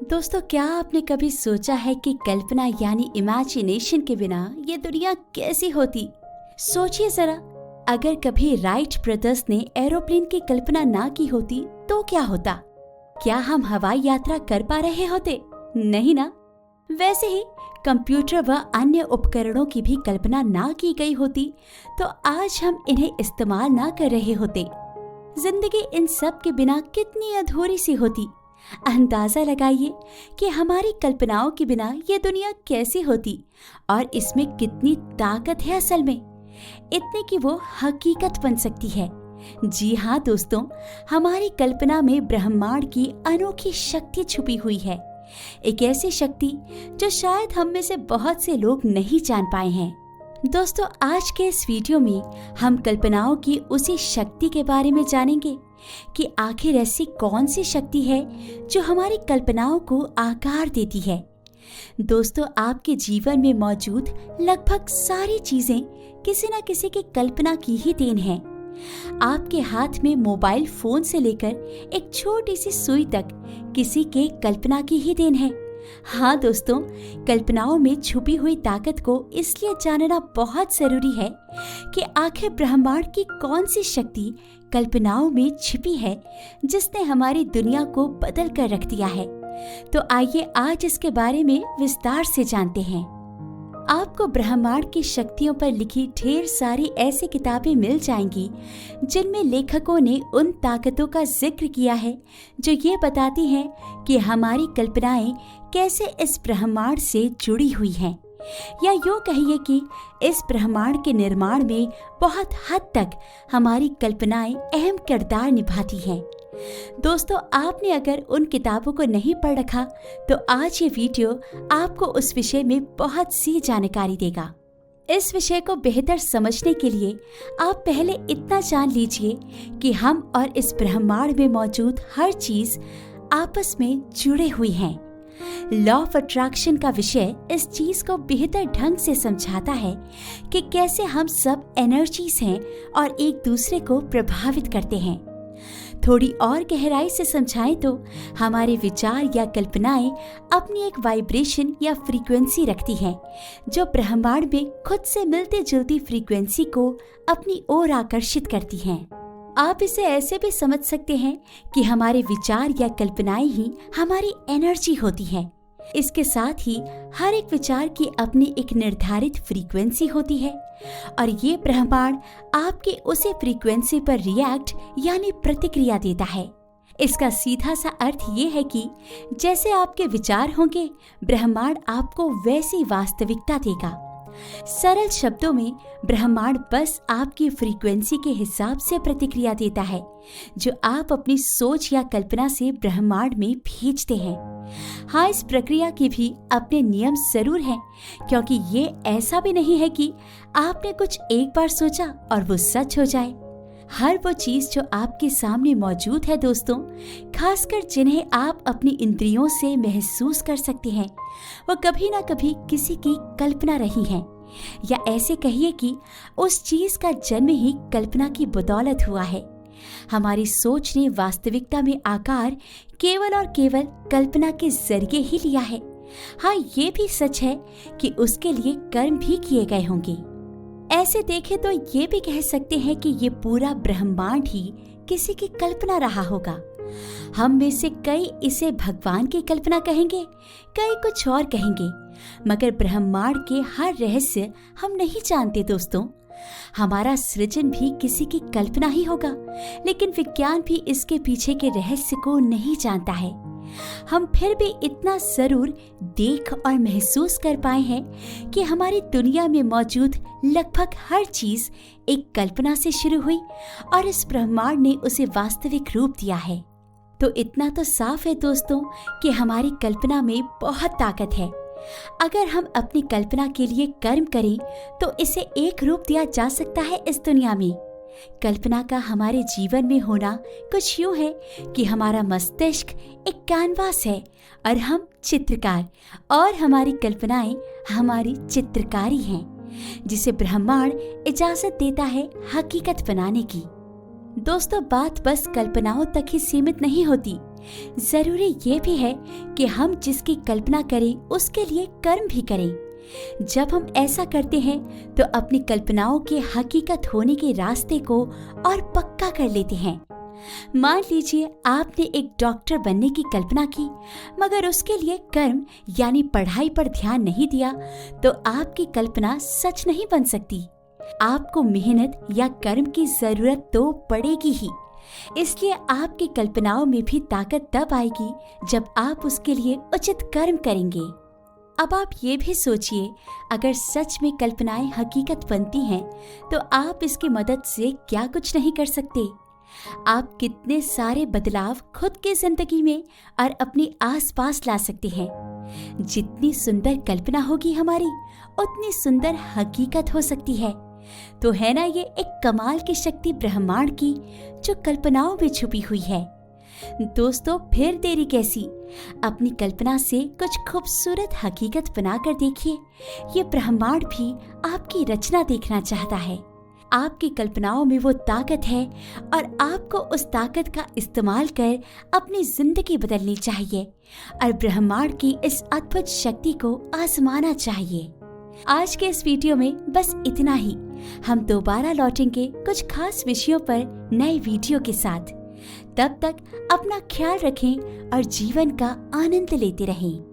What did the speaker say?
दोस्तों, क्या आपने कभी सोचा है कि कल्पना यानी इमेजिनेशन के बिना ये दुनिया कैसी होती? सोचिए जरा, अगर कभी राइट ब्रदर्स ने एरोप्लेन की कल्पना ना की होती तो क्या होता? क्या हम हवाई यात्रा कर पा रहे होते? नहीं ना। वैसे ही कंप्यूटर व अन्य उपकरणों की भी कल्पना ना की गई होती तो आज हम इन्हें इस्तेमाल ना कर रहे होते। जिंदगी इन सब के बिना कितनी अधूरी सी होती। अंदाजा लगाइए कि हमारी कल्पनाओं के बिना ये दुनिया कैसी होती और इसमें कितनी ताकत है असल में, इतने कि वो हकीकत बन सकती है। जी हाँ दोस्तों, हमारी कल्पना में ब्रह्मांड की अनोखी शक्ति छुपी हुई है। एक ऐसी शक्ति जो शायद हम में से बहुत से लोग नहीं जान पाए हैं। दोस्तों, आज के इस वीडियो में हम कल्पनाओं की उसी शक्ति के बारे में जानेंगे कि आखिर ऐसी कौन सी शक्ति है जो हमारी कल्पनाओं को आकार देती है। दोस्तों, आपके जीवन में मौजूद लगभग सारी चीजें किसी न किसी की कल्पना की ही देन है। आपके हाथ में मोबाइल फोन से लेकर एक छोटी सी सुई तक किसी के कल्पना की ही देन है। हाँ दोस्तों, कल्पनाओं में छुपी हुई ताकत को इसलिए जानना बहुत जरूरी है कि आखिर ब्रह्मांड की कौन सी शक्ति कल्पनाओं में छिपी है जिसने हमारी दुनिया को बदल कर रख दिया है। तो आइए आज इसके बारे में विस्तार से जानते हैं। आपको ब्रह्मांड की शक्तियों पर लिखी ढेर सारी ऐसी किताबें मिल जाएंगी जिनमें लेखकों ने उन ताकतों का जिक्र किया है जो ये बताती हैं कि हमारी कल्पनाएं कैसे इस ब्रह्मांड से जुड़ी हुई हैं, या यूं कहिए कि इस ब्रह्मांड के निर्माण में बहुत हद तक हमारी कल्पनाएं अहम किरदार निभाती हैं। दोस्तों, आपने अगर उन किताबों को नहीं पढ़ रखा तो आज ये वीडियो आपको उस विषय में बहुत सी जानकारी देगा। इस विषय को बेहतर समझने के लिए आप पहले इतना जान लीजिए कि हम और इस ब्रह्मांड में मौजूद हर चीज आपस में जुड़े हुई हैं। लॉ ऑफ अट्रैक्शन का विषय इस चीज को बेहतर ढंग से समझाता है कि कैसे हम सब एनर्जीज हैं और एक दूसरे को प्रभावित करते हैं। थोड़ी और गहराई से समझाएं तो हमारे विचार या कल्पनाएं अपनी एक वाइब्रेशन या फ्रीक्वेंसी रखती हैं जो ब्रह्मांड में खुद से मिलती जुलती फ्रीक्वेंसी को अपनी ओर आकर्षित करती हैं। आप इसे ऐसे भी समझ सकते हैं कि हमारे विचार या कल्पनाएं ही हमारी एनर्जी होती हैं। इसके साथ ही हर एक विचार की अपनी एक निर्धारित फ्रीक्वेंसी होती है और ये ब्रह्मांड आपके उसी फ्रीक्वेंसी पर रिएक्ट यानी प्रतिक्रिया देता है। इसका सीधा सा अर्थ ये है कि जैसे आपके विचार होंगे, ब्रह्मांड आपको वैसी वास्तविकता देगा। सरल शब्दों में ब्रह्मांड बस आपकी फ्रीक्वेंसी के हिसाब से प्रतिक्रिया देता है जो आप अपनी सोच या कल्पना से ब्रह्मांड में भेजते हैं। हाँ, इस प्रक्रिया के भी अपने नियम जरूर हैं, क्योंकि ये ऐसा भी नहीं है कि आपने कुछ एक बार सोचा और वो सच हो जाए। हर वो चीज जो आपके सामने मौजूद है दोस्तों, खासकर जिन्हें आप अपनी इंद्रियों से महसूस कर सकते हैं, वो कभी ना कभी किसी की कल्पना रही है, या ऐसे कहिए कि उस चीज का जन्म ही कल्पना की बदौलत हुआ है। हमारी सोच ने वास्तविकता में आकार केवल और केवल कल्पना के जरिए ही लिया है। हाँ, ये भी सच है कि उसके लिए कर्म भी किए गए होंगे। ऐसे देखें तो ये भी कह सकते हैं कि ये पूरा ब्रह्मांड ही किसी की कल्पना रहा होगा। हम में से कई इसे भगवान की कल्पना कहेंगे, कई कुछ और कहेंगे, मगर ब्रह्मांड के हर रहस्य हम नहीं जानते दोस्तों। हमारा सृजन भी किसी की कल्पना ही होगा, लेकिन विज्ञान भी इसके पीछे के रहस्य को नहीं जानता है। हम फिर भी इतना जरूर देख और महसूस कर पाए हैं कि हमारी दुनिया में मौजूद लगभग हर चीज एक कल्पना से शुरू हुई और इस ब्रह्मांड ने उसे वास्तविक रूप दिया है। तो इतना तो साफ है दोस्तों कि हमारी कल्पना में बहुत ताकत है। अगर हम अपनी कल्पना के लिए कर्म करें तो इसे एक रूप दिया जा सकता है इस दुनिया में। कल्पना का हमारे जीवन में होना कुछ यूं है कि हमारा मस्तिष्क एक कैनवास है और हम चित्रकार, और हमारी कल्पनाएं हमारी चित्रकारी हैं जिसे ब्रह्मांड इजाजत देता है हकीकत बनाने की। दोस्तों, बात बस कल्पनाओं तक ही सीमित नहीं होती। जरूरी ये भी है कि हम जिसकी कल्पना करें उसके लिए कर्म भी करें। जब हम ऐसा करते हैं तो अपनी कल्पनाओं के हकीकत होने के रास्ते को और पक्का कर लेते हैं। मान लीजिए आपने एक डॉक्टर बनने की कल्पना की, मगर उसके लिए कर्म यानी पढ़ाई पर ध्यान नहीं दिया, तो आपकी कल्पना सच नहीं बन सकती। आपको मेहनत या कर्म की जरूरत तो पड़ेगी ही। इसलिए आपकी कल्पनाओं में भी ताकत तब आएगी जब आप उसके लिए उचित कर्म करेंगे। अब आप ये भी सोचिए, अगर सच में कल्पनाएं हकीकत बनती हैं, तो आप इसकी मदद से क्या कुछ नहीं कर सकते। आप कितने सारे बदलाव खुद की जिंदगी में और अपने आसपास ला सकते हैं। जितनी सुंदर कल्पना होगी हमारी, उतनी सुंदर हकीकत हो सकती है। तो है ना ये एक कमाल की शक्ति ब्रह्मांड की, जो कल्पनाओं में छुपी हुई है। दोस्तों, फिर देरी कैसी, अपनी कल्पना से कुछ खूबसूरत हकीकत बनाकर देखिए। ये ब्रह्मांड भी आपकी रचना देखना चाहता है। आपकी कल्पनाओं में वो ताकत है और आपको उस ताकत का इस्तेमाल कर अपनी जिंदगी बदलनी चाहिए और ब्रह्मांड की इस अद्भुत शक्ति को आजमाना चाहिए। आज के इस वीडियो में बस इतना ही। हम दोबारा लौटेंगे कुछ खास विषयों पर नए वीडियो के साथ। तब तक अपना ख्याल रखें और जीवन का आनंद लेते रहें।